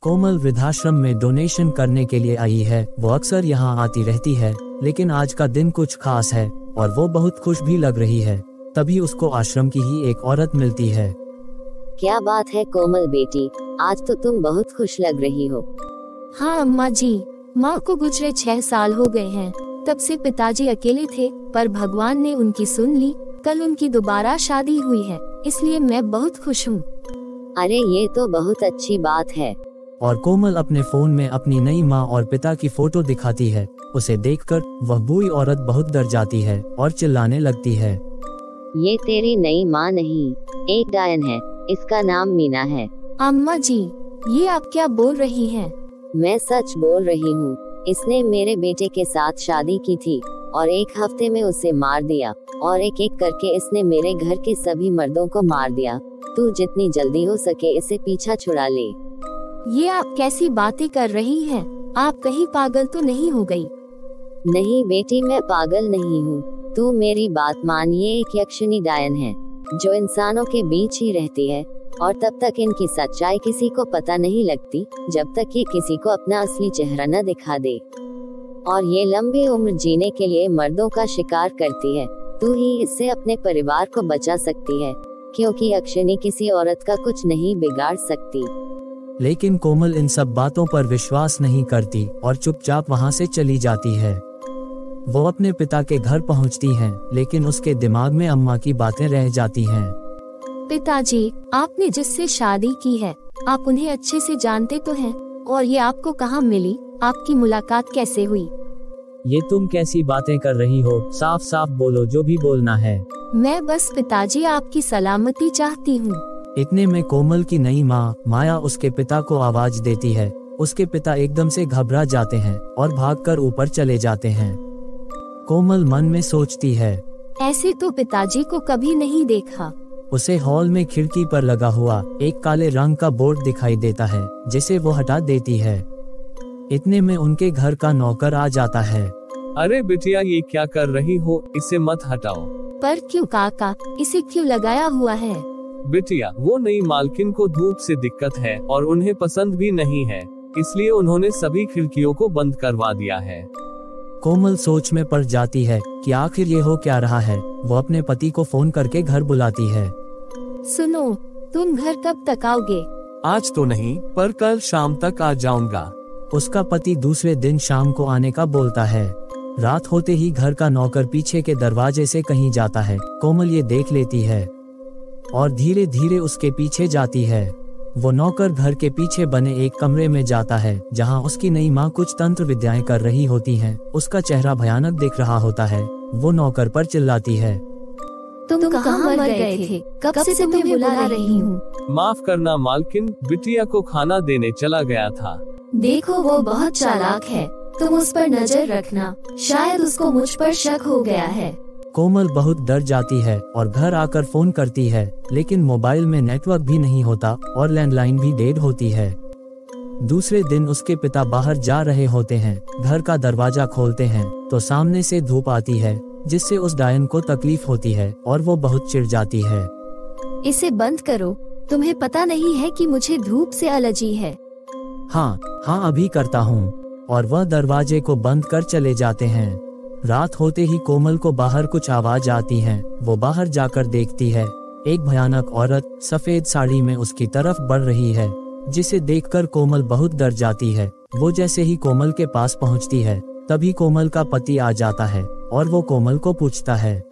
कोमल वृद्धाश्रम में डोनेशन करने के लिए आई है। वो अक्सर यहाँ आती रहती है, लेकिन आज का दिन कुछ खास है और वो बहुत खुश भी लग रही है। तभी उसको आश्रम की ही एक औरत मिलती है। क्या बात है कोमल बेटी, आज तो तुम बहुत खुश लग रही हो। हाँ अम्मा जी, माँ को गुजरे 6 साल हो गए हैं। तब से पिताजी अकेले थे, पर भगवान ने उनकी सुन ली। कल उनकी दोबारा शादी हुई है, इसलिए मैं बहुत खुश हूँ। अरे ये तो बहुत अच्छी बात है। और कोमल अपने फोन में अपनी नई माँ और पिता की फोटो दिखाती है। उसे देखकर वह बूढ़ी औरत बहुत डर जाती है और चिल्लाने लगती है। ये तेरी नई माँ नहीं, एक डायन है। इसका नाम मीना है। अम्मा जी, ये आप क्या बोल रही हैं? मैं सच बोल रही हूँ। इसने मेरे बेटे के साथ शादी की थी और 1 हफ्ते में उसे मार दिया, और एक एक करके इसने मेरे घर के सभी मर्दों को मार दिया। तू जितनी जल्दी हो सके इसे पीछा छुड़ा ले। ये आप कैसी बातें कर रही हैं? आप कहीं पागल तो नहीं हो गई? नहीं बेटी, मैं पागल नहीं हूँ। तू मेरी बात मान। ये एक यक्षिणी डायन है जो इंसानों के बीच ही रहती है, और तब तक इनकी सच्चाई किसी को पता नहीं लगती जब तक ये किसी को अपना असली चेहरा न दिखा दे। और ये लंबी उम्र जीने के लिए मर्दों का शिकार करती है। तू ही इससे अपने परिवार को बचा सकती है, क्योंकि यक्षिणी किसी औरत का कुछ नहीं बिगाड़ सकती। लेकिन कोमल इन सब बातों पर विश्वास नहीं करती और चुपचाप वहाँ से चली जाती है। वो अपने पिता के घर पहुँचती है, लेकिन उसके दिमाग में अम्मा की बातें रह जाती हैं। पिताजी, आपने जिससे शादी की है, आप उन्हें अच्छे से जानते तो हैं, और ये आपको कहाँ मिली? आपकी मुलाकात कैसे हुई? ये तुम कैसी बातें कर रही हो? साफ साफ बोलो, जो भी बोलना है। मैं बस पिताजी आपकी सलामती चाहती हूँ। इतने में कोमल की नई माँ माया उसके पिता को आवाज देती है। उसके पिता एकदम से घबरा जाते हैं और भागकर ऊपर चले जाते हैं। कोमल मन में सोचती है, ऐसे तो पिताजी को कभी नहीं देखा। उसे हॉल में खिड़की पर लगा हुआ एक काले रंग का बोर्ड दिखाई देता है, जिसे वो हटा देती है। इतने में उनके घर का नौकर आ जाता है। अरे बिटिया, ये क्या कर रही हो? इसे मत हटाओ। पर क्यों काका, इसे क्यों लगाया हुआ है? बिटिया, वो नई मालकिन को धूप से दिक्कत है और उन्हें पसंद भी नहीं है, इसलिए उन्होंने सभी खिड़कियों को बंद करवा दिया है। कोमल सोच में पड़ जाती है कि आखिर ये हो क्या रहा है। वो अपने पति को फोन करके घर बुलाती है। सुनो, तुम घर कब तक आओगे? आज तो नहीं, पर कल शाम तक आ जाऊंगा। उसका पति दूसरे दिन शाम को आने का बोलता है। रात होते ही घर का नौकर पीछे के दरवाजे से कहीं जाता है। कोमल ये देख लेती है और धीरे धीरे उसके पीछे जाती है। वो नौकर घर के पीछे बने एक कमरे में जाता है, जहां उसकी नई माँ कुछ तंत्र विद्याएं कर रही होती हैं। उसका चेहरा भयानक दिख रहा होता है। वो नौकर पर चिल्लाती है, तुम कहाँ मर गए थे? कब से तुम्हें बुला रही हूँ। माफ करना मालकिन, बिटिया को खाना देने चला गया था। देखो, वो बहुत चालाक है, तुम उस पर नजर रखना। शायद उसको मुझ पर शक हो गया है। कोमल बहुत डर जाती है और घर आकर फोन करती है, लेकिन मोबाइल में नेटवर्क भी नहीं होता और लैंडलाइन भी डेड होती है। दूसरे दिन उसके पिता बाहर जा रहे होते हैं। घर का दरवाजा खोलते हैं तो सामने से धूप आती है, जिससे उस डायन को तकलीफ होती है और वो बहुत चिढ़ जाती है। इसे बंद करो, तुम्हें पता नहीं है कि मुझे धूप से एलर्जी है। हाँ, अभी करता हूँ। और वह दरवाजे को बंद कर चले जाते हैं। रात होते ही कोमल को बाहर कुछ आवाज आती है। वो बाहर जाकर देखती है, एक भयानक औरत सफेद साड़ी में उसकी तरफ बढ़ रही है, जिसे देखकर कोमल बहुत डर जाती है। वो जैसे ही कोमल के पास पहुंचती है, तभी कोमल का पति आ जाता है और वो कोमल को पूछता है,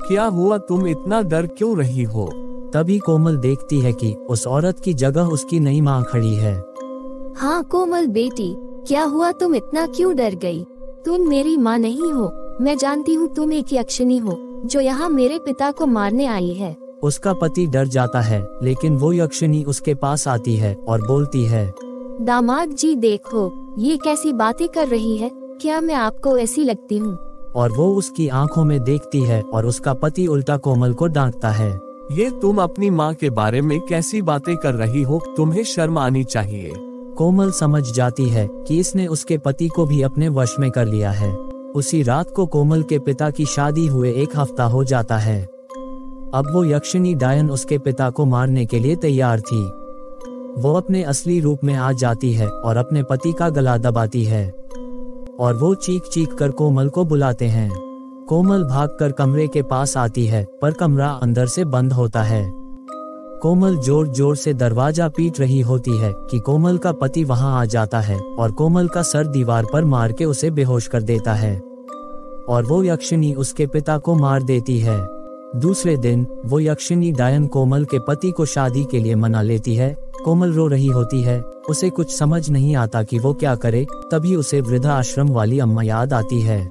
क्या हुआ? तुम इतना डर क्यों रही हो? तभी कोमल देखती है कि उस औरत की जगह उसकी नई माँ खड़ी है। हाँ कोमल बेटी, क्या हुआ? तुम इतना क्यों डर गई? तुम मेरी माँ नहीं हो। मैं जानती हूँ तुम एक यक्षिणी हो जो यहाँ मेरे पिता को मारने आई है। उसका पति डर जाता है, लेकिन वो यक्षिणी उसके पास आती है और बोलती है, दामाद जी देखो, ये कैसी बातें कर रही है। क्या मैं आपको ऐसी लगती हूँ? और वो उसकी आंखों में देखती है और उसका पति उल्टा कोमल को डांटता है, ये तुम अपनी माँ के बारे में कैसी बातें कर रही हो? तुम्हें शर्म आनी चाहिए। कोमल समझ जाती है कि इसने उसके पति को भी अपने वश में कर लिया है। उसी रात को कोमल के पिता की शादी हुए 1 हफ्ता हो जाता है। अब वो यक्षिणी डायन उसके पिता को मारने के लिए तैयार थी। वो अपने असली रूप में आ जाती है और अपने पति का गला दबाती है और वो चीख चीख कर कोमल को बुलाते हैं। कोमल भागकर कमरे के पास आती है, पर कमरा अंदर से बंद होता है। कोमल जोर जोर से दरवाजा पीट रही होती है कि कोमल का पति वहां आ जाता है और कोमल का सर दीवार पर मार के उसे बेहोश कर देता है और वो यक्षिणी उसके पिता को मार देती है। दूसरे दिन वो यक्षिणी डायन कोमल के पति को शादी के लिए मना लेती है। कोमल रो रही होती है, उसे कुछ समझ नहीं आता कि वो क्या करे। तभी उसे वृद्धाश्रम वाली अम्मा याद आती है।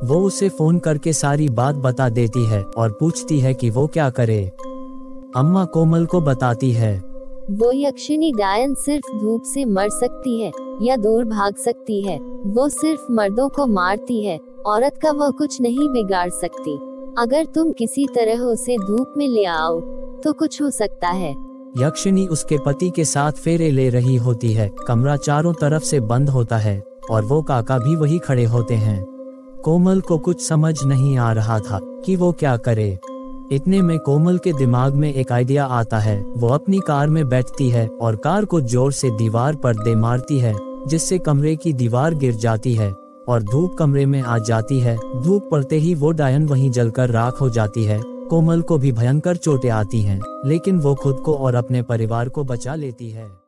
वो उसे फोन करके सारी बात बता देती है और पूछती है कि वो क्या करे। अम्मा कोमल को बताती है, वो यक्षिणी डायन सिर्फ धूप से मर सकती है या दूर भाग सकती है। वो सिर्फ मर्दों को मारती है, औरत का वो कुछ नहीं बिगाड़ सकती। अगर तुम किसी तरह उसे धूप में ले आओ तो कुछ हो सकता है। यक्षिणी उसके पति के साथ फेरे ले रही होती है। कमरा चारों तरफ से बंद होता है और वो काका भी वही खड़े होते हैं। कोमल को कुछ समझ नहीं आ रहा था कि वो क्या करे। इतने में कोमल के दिमाग में एक आइडिया आता है। वो अपनी कार में बैठती है और कार को जोर से दीवार पर दे मारती है, जिससे कमरे की दीवार गिर जाती है और धूप कमरे में आ जाती है। धूप पड़ते ही वो डायन वहीं जलकर राख हो जाती है। कोमल को भी भयंकर चोटें आती हैं, लेकिन वो खुद को और अपने परिवार को बचा लेती है।